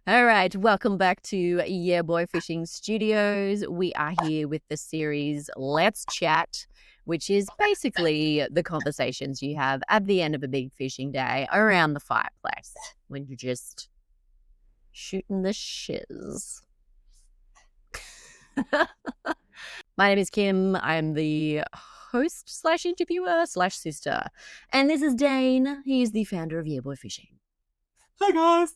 All right, welcome back to Yeah Boy Fishing Studios. We are here with the series Let's Chat, which is basically the conversations you have at the end of a big fishing day around the fireplace when you're just shooting the shiz. My name is Kim. I'm the host / interviewer / sister. And this is Dane. He is the founder of Yeah Boy Fishing. Hi, guys.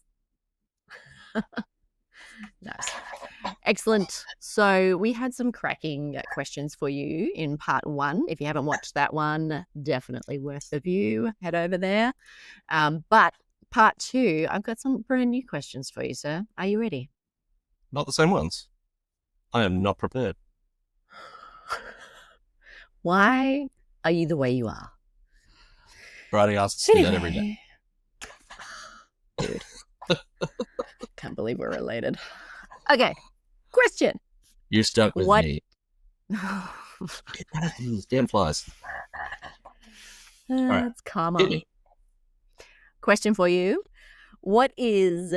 Nice. Excellent. So we had some cracking questions for you in part 1. If you haven't watched that one, definitely worth the view. Head over there. But part 2, I've got some brand new questions for you, sir. Are you ready? Not the same ones. I am not prepared. Why are you the way you are? Brady asks me that every day. Dude. Can't believe we're related. Okay. Question. You're stuck with me. Get out of these damn flies. Right. It's karma. Question for you. What is,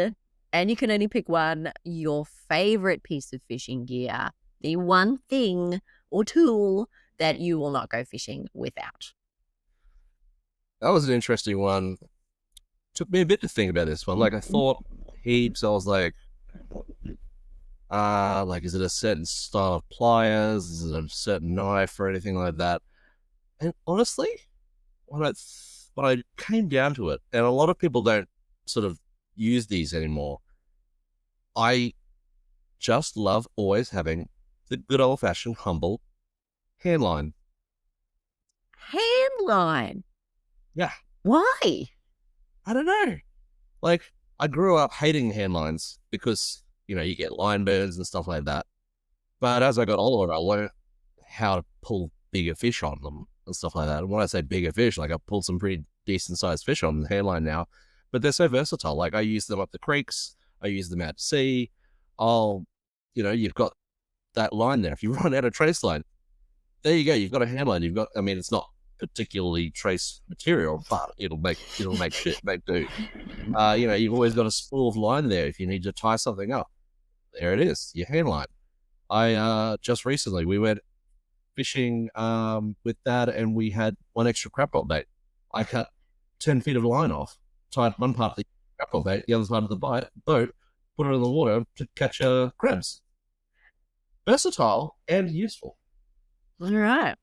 and you can only pick one, your favorite piece of fishing gear? The one thing or tool that you will not go fishing without? That was an interesting one. Took me a bit to think about this one. Like, I thought heaps. I was like, is it a certain style of pliers? Is it a certain knife or anything like that? And honestly, when I came down to it, and a lot of people don't sort of use these anymore, I just love always having the good old-fashioned, humble handline. Handline? Yeah. Why? I don't know. Like, I grew up hating handlines because, you get line burns and stuff like that. But as I got older, I learned how to pull bigger fish on them and stuff like that. And when I say bigger fish, like, I've pulled some pretty decent sized fish on the handline now. But they're so versatile. Like, I use them up the creeks. I use them out to sea. You've got that line there. If you run out of trace line, there you go. You've got a handline. It's not particularly trace material, but it'll make do. You've always got a spool of line there if you need to tie something up. There it is, your hand line. I just recently we went fishing with Dad, and we had one extra crapper bait. I cut 10 feet of line off, tied one part of the crapper bait, the other part of the boat, put it in the water to catch crabs. Versatile and useful. All right.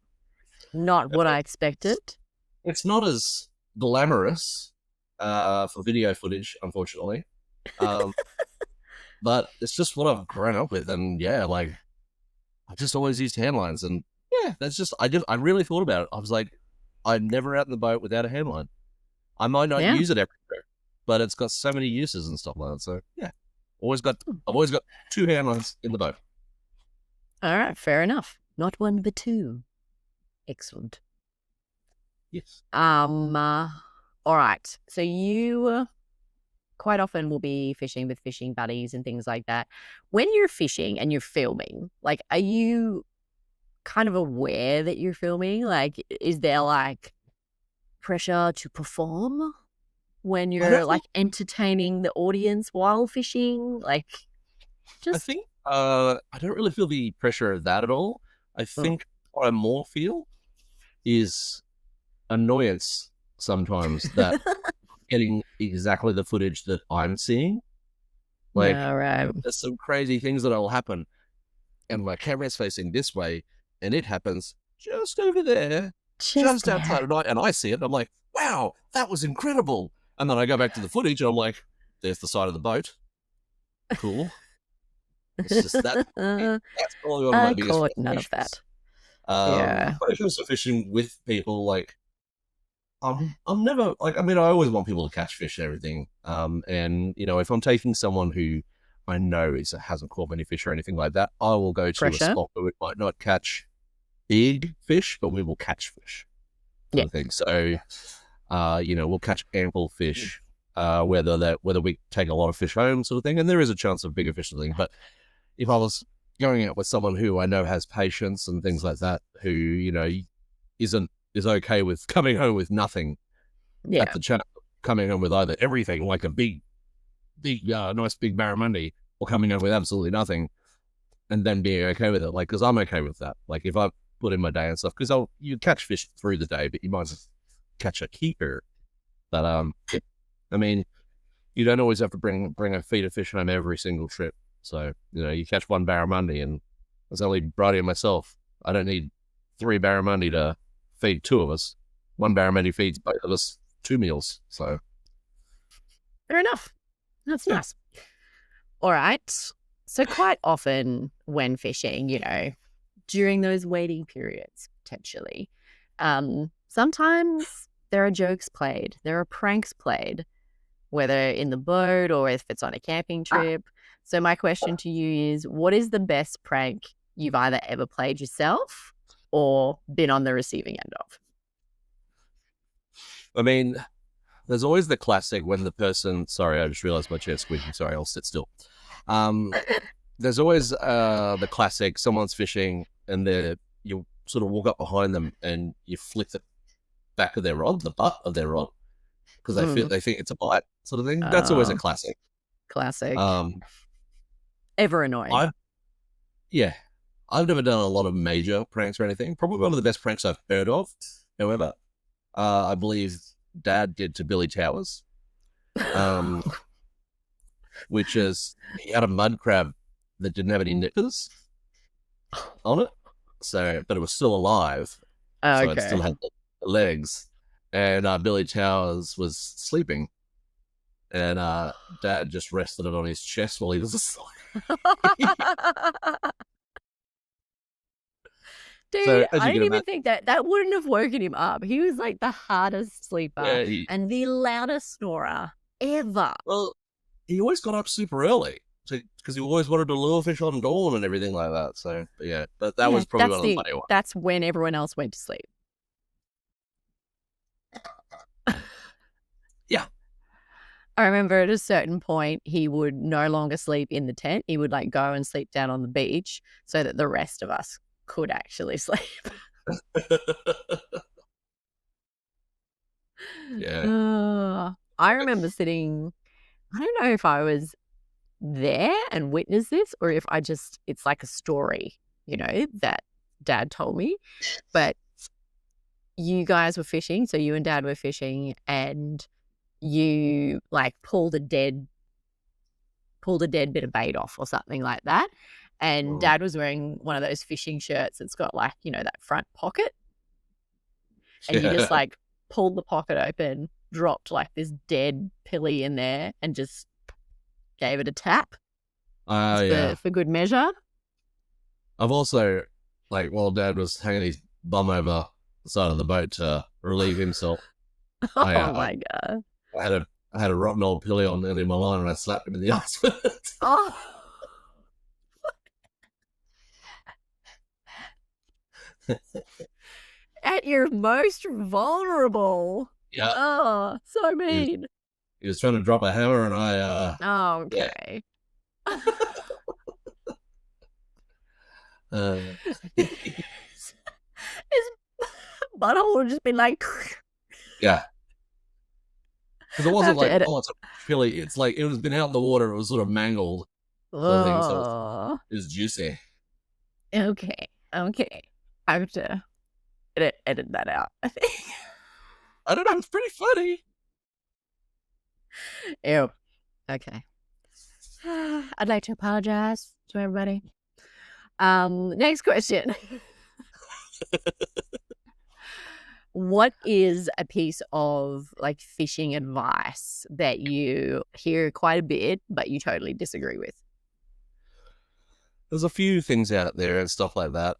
Not what I expected. It's not as glamorous for video footage, unfortunately. But it's just what I've grown up with. And yeah, like, I've just always used handlines. And yeah, that's just, I really thought about it. I was like, I'm never out in the boat without a handline. I might not use it everywhere, but it's got so many uses and stuff like that. So yeah, I've always got 2 handlines in the boat. All right, fair enough. Not 1, but 2. Excellent. Yes. All right. So you quite often will be fishing with fishing buddies and things like that. When you're fishing and you're filming, like, are you kind of aware that you're filming? Like, is there like pressure to perform when you're like entertaining the audience while fishing? Like, I think I don't really feel the pressure of that at all. I think what I more feel is annoyance sometimes that getting exactly the footage that I'm seeing. Like, there's some crazy things that will happen, and my camera's facing this way, and it happens just over there, just outside of night, and I see it, and I'm like, wow, that was incredible. And then I go back to the footage, and I'm like, there's the side of the boat. Cool. It's just that. That's probably one of my biggest frustrations. None of that. When it comes to fishing with people, like, I'm never like, I always want people to catch fish and everything. And if I'm taking someone who I know hasn't caught many fish or anything like that, I will go to a spot where we might not catch big fish, but we will catch fish. Sort of thing. So, we'll catch ample fish, whether we take a lot of fish home, sort of thing. And there is a chance of bigger fish, sort of thing. But if I was going out with someone who I know has patience and things like that, who is okay with coming home with nothing at the chance of coming home with either everything, like a big big, nice big barramundi, or coming up with absolutely nothing, and then being okay with it. Like, because I'm okay with that. Like, if I put in my day and stuff, because you catch fish through the day, but you might catch a keeper. But I mean, you don't always have to bring a feed of fish home every single trip. So you catch one barramundi, and there's only Brady and myself. I don't need 3 barramundi to feed 2 of us. 1 barramundi feeds both of us 2 meals. So Fair enough. That's yeah. nice. All right. So quite often when fishing, during those waiting periods, potentially, sometimes there are jokes played, there are pranks played, whether in the boat or if it's on a camping trip. So my question to you is, what is the best prank you've either ever played yourself or been on the receiving end of? I mean, there's always the classic when the person. Sorry, I just realized my chair's squeaking. Sorry, I'll sit still. There's always the classic. Someone's fishing, and you sort of walk up behind them and you flick the back of their rod, the butt of their rod, because they think it's a bite, sort of thing. That's always a classic. Classic. Ever annoying. I've never done a lot of major pranks or anything. Probably one of the best pranks I've heard of. However, I believe Dad did to Billy Towers, which is he had a mud crab that didn't have any nippers on it, but it was still alive, so it still had the legs. And Billy Towers was sleeping, and Dad just rested it on his chest while he was asleep. Dude, So, I don't even think that wouldn't have woken him up. He was like the hardest sleeper and the loudest snorer ever. Well, he always got up super early because he always wanted to lure fish on dawn and everything like that. So, but that was probably one of the funny ones. That's when everyone else went to sleep. Yeah. I remember at a certain point, he would no longer sleep in the tent. He would go and sleep down on the beach so that the rest of us could actually sleep. Yeah. I remember sitting, I don't know if I was there and witnessed this or if it's like a story, that Dad told me. But you guys were fishing, so you and Dad were fishing, and you pulled a dead bit of bait off or something like that. And Dad was wearing one of those fishing shirts that's got that front pocket. And you just pulled the pocket open, dropped this dead pilly in there and just gave it a tap. For good measure. I've also, while Dad was hanging his bum over the side of the boat to relieve himself. My God. I had a rotten old pilly on in my line and I slapped him in the ass with it. Oh. At your most vulnerable. Yeah. Oh, so mean. He was trying to drop a hammer and I... Oh, okay. Yeah. His butthole would just been yeah. Because it wasn't it's a pilly. It's it was been out in the water. It was sort of mangled. So it was juicy. Okay. I have to edit that out, I think. I don't know. It's pretty funny. Ew. Okay. I'd like to apologize to everybody. Next question. What is a piece of fishing advice that you hear quite a bit, but you totally disagree with? There's a few things out there and stuff like that.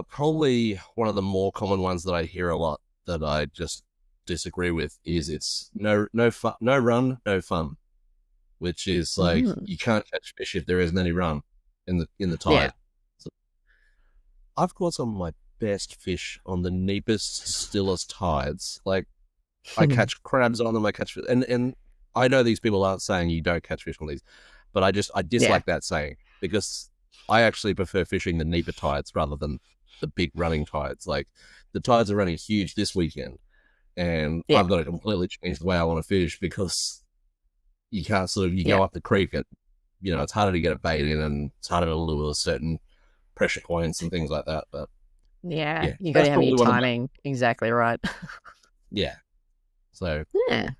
Probably one of the more common ones that I hear a lot that I just disagree with is it's no run, no fun, which is you can't catch fish if there isn't any run in the tide. Yeah. So I've caught some of my best fish on the neapest, stillest tides. I catch crabs on them. I catch and I know these people aren't saying you don't catch fish on these, but I dislike that saying because I actually prefer fishing the neaper tides rather than the big running tides. The tides are running huge this weekend, and I've got to completely change the way I want to fish because you can't sort of, you Yeah. go up the creek, it's harder to get a bait in and it's harder to lure certain pressure points and things like that. But Yeah. yeah, You got that's to have your probably one of my, timing exactly right. yeah. So Yeah.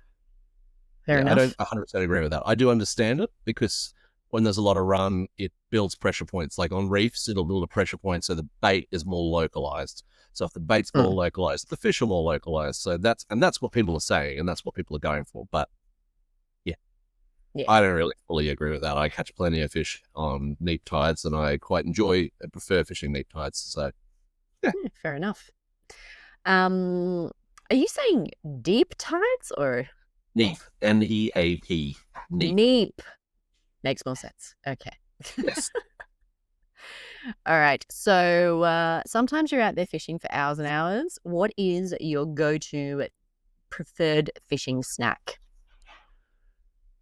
Fair yeah, I don't enough. 100% agree with that. I do understand it because when there's a lot of run, it builds pressure points. Like on reefs, it'll build a pressure point so the bait is more localized. So if the bait's more Mm. localized, the fish are more localized. So that's what people are saying, and that's what people are going for. But yeah, Yeah. I don't really fully agree with that. I catch plenty of fish on neap tides, and I quite enjoy and prefer fishing neap tides. So yeah, Yeah, fair enough. Are you saying deep tides or neap, Neap, neap. neap? Makes more sense. Okay. Yes. All right. So sometimes you're out there fishing for hours and hours. What is your go-to preferred fishing snack?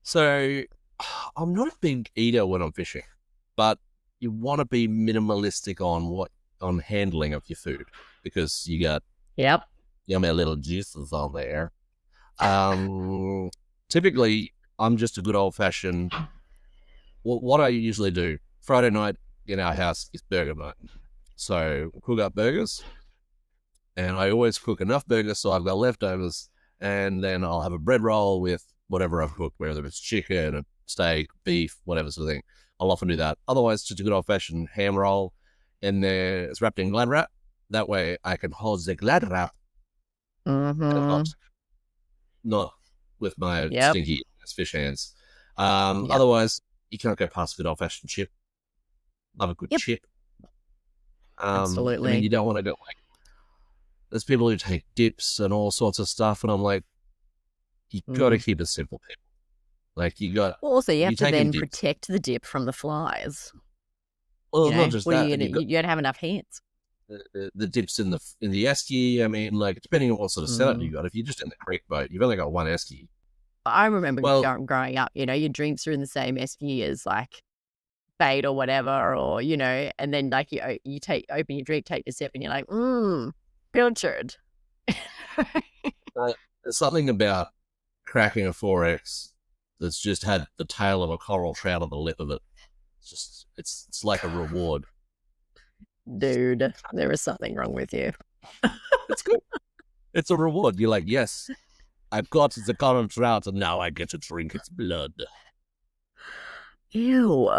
So I'm not a big eater when I'm fishing, but you want to be minimalistic on handling of your food because you got Yep. yummy little juices on there. Um, Typically, I'm just a good old fashioned. What I usually do Friday night in our house is burger night, so we'll cook up burgers, and I always cook enough burgers so I've got leftovers, and then I'll have a bread roll with whatever I've cooked, whether it's chicken, a steak, beef, whatever sort of thing. I'll often do that. Otherwise, just a good old fashioned ham roll, and there it's wrapped in glad wrap. That way, I can hold the glad wrap and Mm-hmm. not with my Yep. stinky fish hands. Yep. Otherwise, you can't go past a good old fashioned chip. Love a good Yep. chip. I mean, Absolutely. you don't want to go like there's people who take dips and all sorts of stuff, and I'm like, you got to Mm. keep it simple, people. Like Well, also, you you have to taking then dips. protect the dip from the flies. Well, You it's not know, just what are you that. gonna? You've got You don't have enough hands. the dips in the esky. I mean, like depending on what sort of setup Mm. you got. If you're just in the creek boat, you've only got one esky. I remember Well, growing up. Your drinks are in the same esky as like bait or whatever, or and then like you open your drink, take a sip, and you're like, pilchard. there's something about cracking a 4X that's just had the tail of a coral trout on the lip of it. It's like a reward. Dude, there is something wrong with you. It's good. It's a reward. You're like, yes, I've got the coral trout, and now I get to drink its blood Ew.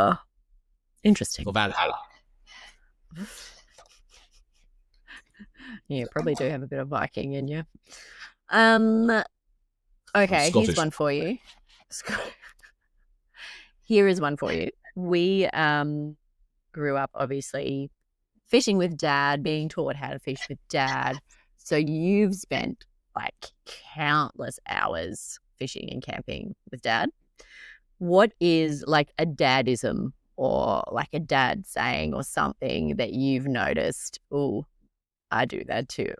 Interesting. for Valhalla. You probably do have a bit of Viking in you. Um. I'm Okay, here's Scottish. one for you. Here is one for you. We grew up obviously fishing with dad, being taught how to fish with dad. So you've spent like countless hours fishing and camping with dad. What is like a dadism or like a dad saying or something that you've noticed? Oh, I do that too.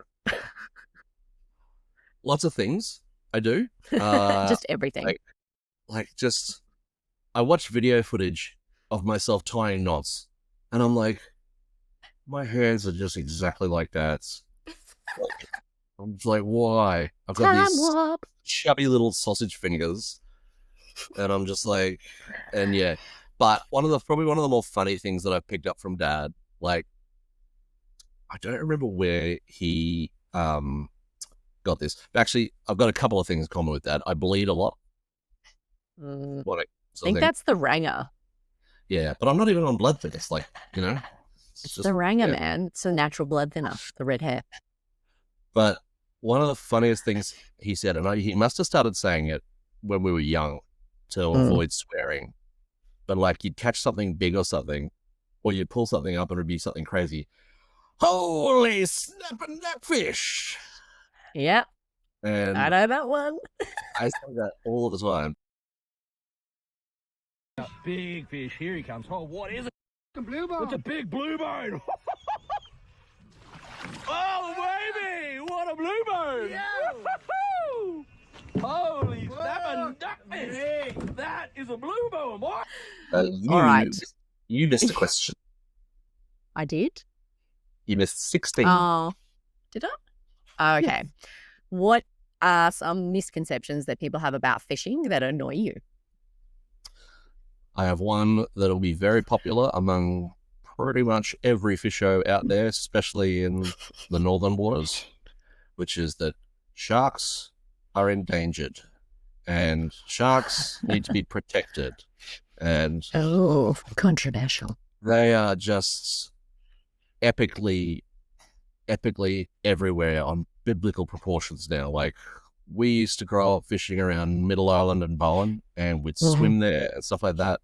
Lots of things I do. Uh, Just everything. just I watch video footage of myself tying knots, and I'm like, my hands are just exactly like that. I'm just like, why? I've got Time these warp. chubby little sausage fingers, and I'm just like, and yeah. But probably one of the more funny things that I've picked up from Dad, like, I don't remember where he got this. Actually, I've got a couple of things in common with Dad. I bleed a lot. I What sort of think thing. that's the ranger. Yeah, but I'm not even on blood thinners. Like, It's just the ranger, yeah. man. It's a natural blood thinner, the red hair. But one of the funniest things he said, and he must have started saying it when we were young to avoid swearing. But like, you'd catch something big or something, or you'd pull something up and it'd be something crazy. Holy snapping that fish! Yep, I And know that one. I say that all the time. Big fish, here he comes. Oh, what is it? A blue bone. It's a big blue bone. Oh, baby! What a blue bone! Woo-hoo! Holy snapping duckfish! That is a blue bone, boy! All right. You missed a question. I did? You missed 16. Oh, did I? Oh, okay. What are some misconceptions that people have about fishing that annoy you? I have one that'll be very popular among pretty much every fisho out there, especially in the northern waters, which is that sharks are endangered and sharks need to be protected. And Oh, controversial. they are just epically everywhere on biblical proportions now. Like, we used to grow up fishing around Middle Island and Bowen, and we'd swim there and stuff like that.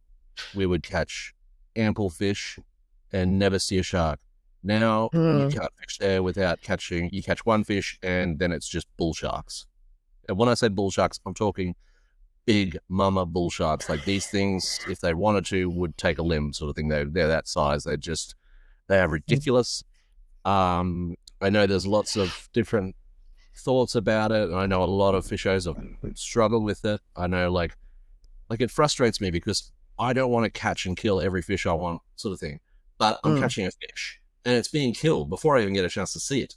We would catch ample fish and never see a shark. Now you can't fish there without catching. You catch one fish, and then it's just bull sharks. And when I say bull sharks, I'm talking big mama bull sharks. Like, these things, if they wanted to, would take a limb, sort of thing. They're that size. They are ridiculous. I know there's lots of different thoughts about it, and I know a lot of fishers have struggled with it. I know, like it frustrates me because I don't want to catch and kill every fish I want, sort of thing. But I'm catching a fish, and it's being killed before I even get a chance to see it.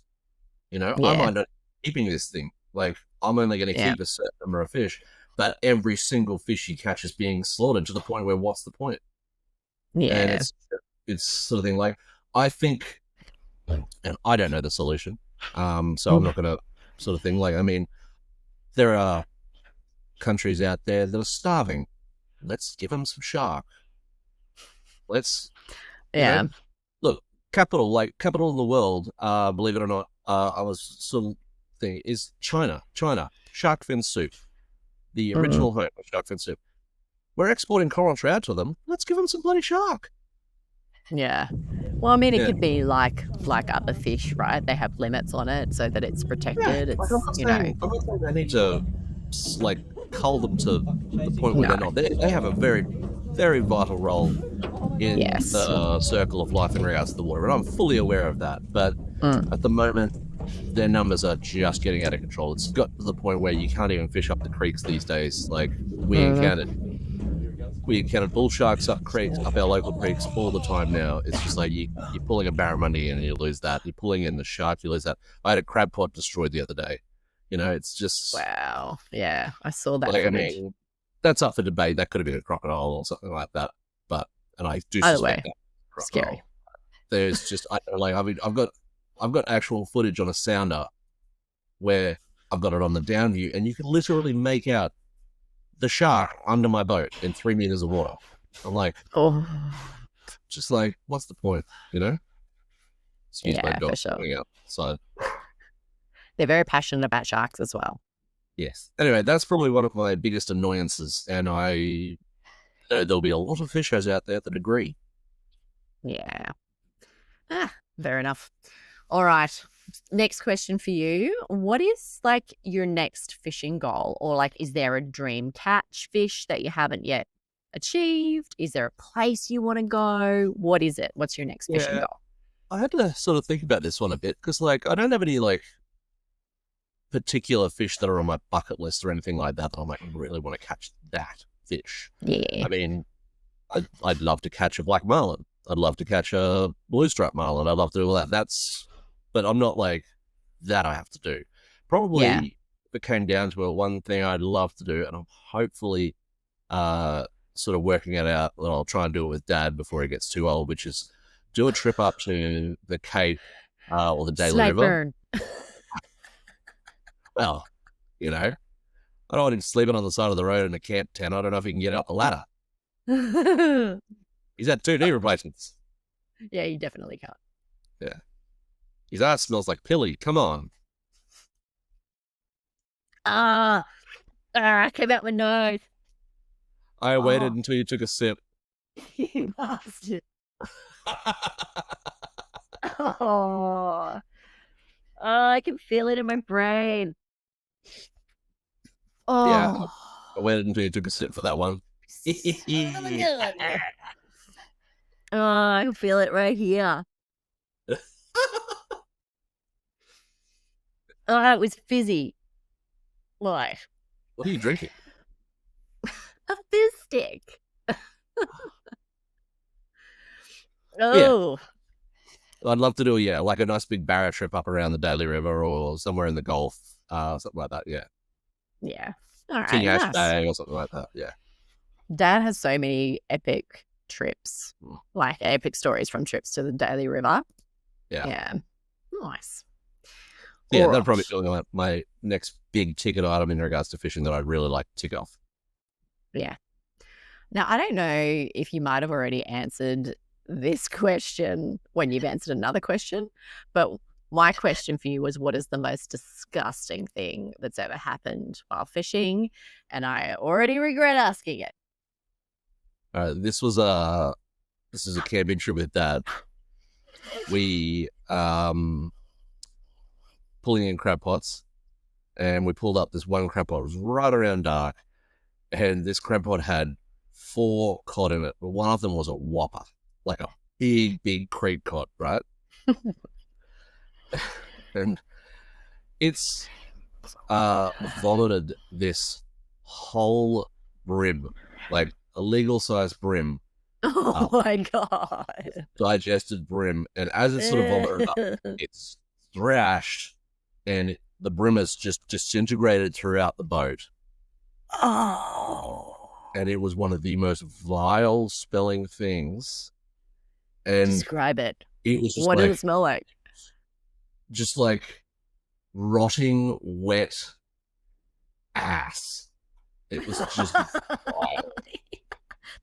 You know, I might not be keeping this thing. Like, I'm only going to keep a certain number of fish, but every single fish you catch is being slaughtered to the point where what's the point? Yeah. And it's sort of thing. Like, I think, and I don't know the solution, so I'm not going to sort of thing. Like, I mean, there are countries out there that are starving. Let's give them some shark. Let's, you know, look, capital in the world, believe it or not, I was sort of thing is China, shark fin soup, the original home of shark fin soup. We're exporting coral trout to them. Let's give them some bloody shark. Yeah. Well, I mean, it could be like other fish, right? They have limits on it so that it's protected. It's, you know. I'm not saying they need to, like, cull them to the point where they're not. They have a very, very vital role in the circle of life in regards to the water, and I'm fully aware of that. But at the moment, their numbers are just getting out of control. It's got to the point where you can't even fish up the creeks these days. Like, we encountered bull sharks up our local creeks all the time now. It's just like you're pulling a barramundi and you lose that. You're pulling in the shark, you lose that. I had a crab pot destroyed the other day. You know, it's just... Wow. Yeah, I saw that. Like, I mean, that's up for debate. That could have been a crocodile or something like that. And I do suspect that crocodile. Scary. There's just, I don't know, like, I mean, I've got actual footage on a sounder where I've got it on the down view, and you can literally make out the shark under my boat in 3 meters of water. I'm like, just like, what's the point, you know? Excuse my dog coming outside. They're very passionate about sharks as well. Yes. Anyway, that's probably one of my biggest annoyances, and there'll be a lot of fishers out there that agree. Yeah. Fair enough. All right. Next question for you. What is, like, your next fishing goal? Or, like, is there a dream catch fish that you haven't yet achieved? Is there a place you want to go? What is it? What's your next fishing goal? I had to sort of think about this one a bit because, like, I don't have any, like, particular fish that are on my bucket list or anything like that. I'm like, I really want to catch that fish. Yeah. I mean, I'd love to catch a black marlin. I'd love to catch a blue stripe marlin. I'd love to do all that. But I'm not like, that I have to do. Probably if it came down to it, one thing I'd love to do, and I'm hopefully sort of working it out, that I'll try and do it with Dad before he gets too old, which is do a trip up to the Cape or the Daly River. Well, you know, I don't want him sleeping on the side of the road in a camp tent. I don't know if he can get up the ladder. He's had 2 knee replacements. Yeah, you definitely can't. Yeah. His ass smells like pilly. Come on. Came out my nose. I waited until you took a sip. You bastard. I can feel it in my brain. Yeah. I waited until you took a sip for that one. I can feel it right here. It was fizzy. Like, what are you drinking? A fizz stick. Oh. Yeah. I'd love to do like a nice big barra trip up around the Daly River or somewhere in the Gulf, something like that. Yeah. Yeah. All right. King Ash Bay or something like that. Yeah. Dad has so many epic trips, like epic stories from trips to the Daly River. Yeah. Nice. Yeah, All that'll probably right. be my next big ticket item in regards to fishing that I'd really like to tick off. Yeah. Now, I don't know if you might have already answered this question when you've answered another question, but my question for you was, what is the most disgusting thing that's ever happened while fishing? And I already regret asking it. This is a camping trip with Dad. We pulling in crab pots, and we pulled up this one crab pot. It was right around dark, and this crab pot had 4 cod in it, but one of them was a whopper, like a big creek cod, right? And it's vomited this whole brim, like a legal size brim. Oh my God. Digested brim, and as it's sort of vomited up, it's thrashed, and the brim is just disintegrated throughout the boat. Oh. And it was one of the most vile smelling things. And describe it. It was just what like, did it smell like? Just like rotting, wet ass. It was just vile.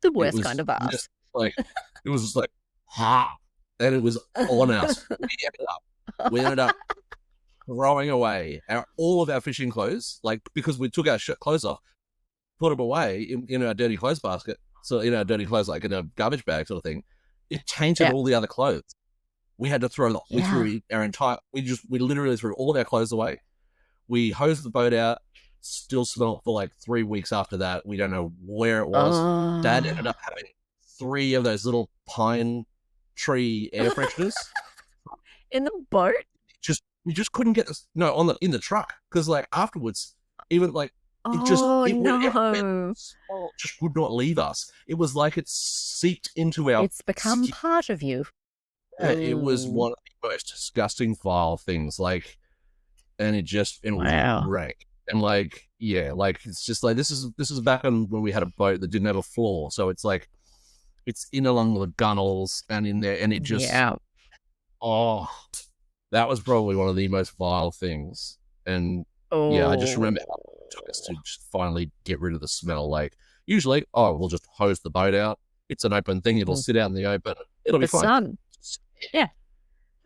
The worst kind of ass. It was just like, ha. And it was on us. We ended up throwing away all of our fishing clothes, like, because we took our clothes off, put them away in our dirty clothes basket. So in our dirty clothes, like in a garbage bag sort of thing. It tainted all the other clothes. We had to throw we threw our entire, we literally threw all of our clothes away. We hosed the boat out, still smelled for like 3 weeks after that. We don't know where it was. Dad ended up having 3 of those little pine tree air fresheners. In the boat? We just couldn't get this, in the truck, because like afterwards, even like it just would not leave us. It was like it seeped into our. It's become skin. part of you. It was one of the most disgusting, vile things. Like, and it was rank. And like, it's just like this is back on when we had a boat that didn't have a floor, so it's like it's in along the gunnels and in there, and it just that was probably one of the most vile things. And I just remember how it took us to just finally get rid of the smell. Like, usually, we'll just hose the boat out. It's an open thing. It'll sit out in the open. It'll be fine. Sun. Yeah.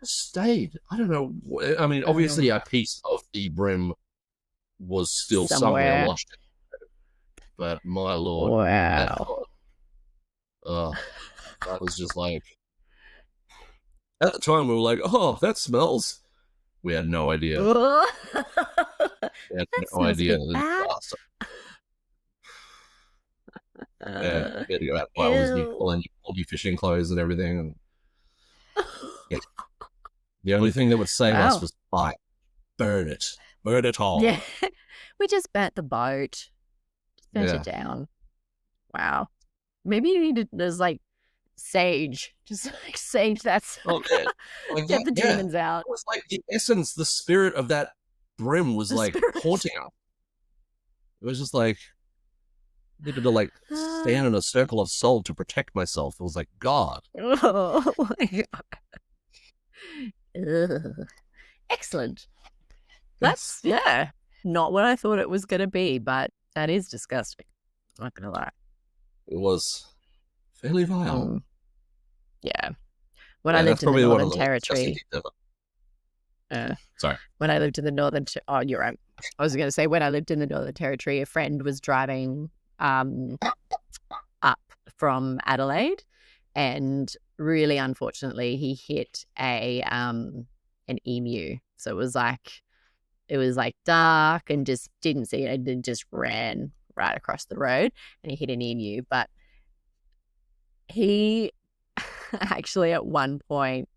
Just stayed. I don't know. I mean, obviously, a piece of the brim was still somewhere lost. But my Lord. Wow. That was just like, at the time, we were like, oh, that smells. We had no idea. We had no idea. We had to go out and buy all new fishing clothes and everything. And the only thing that would save us was fire. Burn it all. Yeah, we just burnt the boat, burnt it down. Wow, maybe you needed like sage, just like sage. That's get the demons out. It was like the essence, the spirit of that brim was like haunting us. It was just like I needed to like stand in a circle of salt to protect myself. It was like God. Oh my God. Excellent. That's not what I thought it was going to be, but that is disgusting. I'm not going to lie. It was fairly vile. Yeah. When I lived in the Northern Territory. Sorry. When I lived in the Northern, you're right. I was going to say, when I lived in the Northern Territory, a friend was driving up from Adelaide, and really unfortunately, he hit an emu. So it was like dark and just didn't see it, and then just ran right across the road, and he hit an emu. But he actually at one point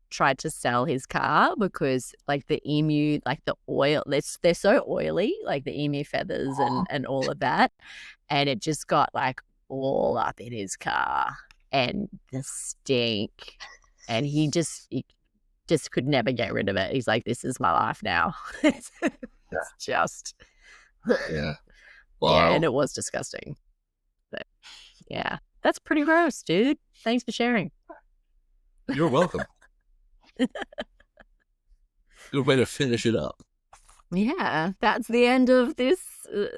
tried to sell his car because like the emu, like the oil, they're so oily, like the emu feathers and all of that, and it just got like all up in his car and the stink, and he just could never get rid of it. He's like, this is my life now. It's just yeah. Wow. Yeah, and it was disgusting. But yeah, that's pretty gross, dude. Thanks for sharing. You're welcome. Good way to finish it up. Yeah, that's the end of this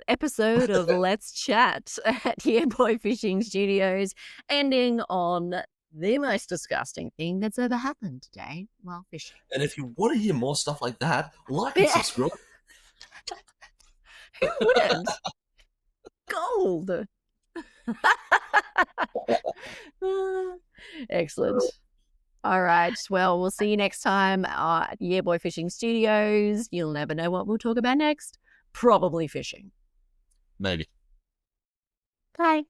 episode of Let's Chat at Yeah Boy Fishing Studios, ending on the most disgusting thing that's ever happened today while fishing. And if you want to hear more stuff like that, like and subscribe. Who wouldn't? Gold. Excellent. All right. Well, we'll see you next time at Yeah Boy Fishing Studios. You'll never know what we'll talk about next. Probably fishing. Maybe. Bye.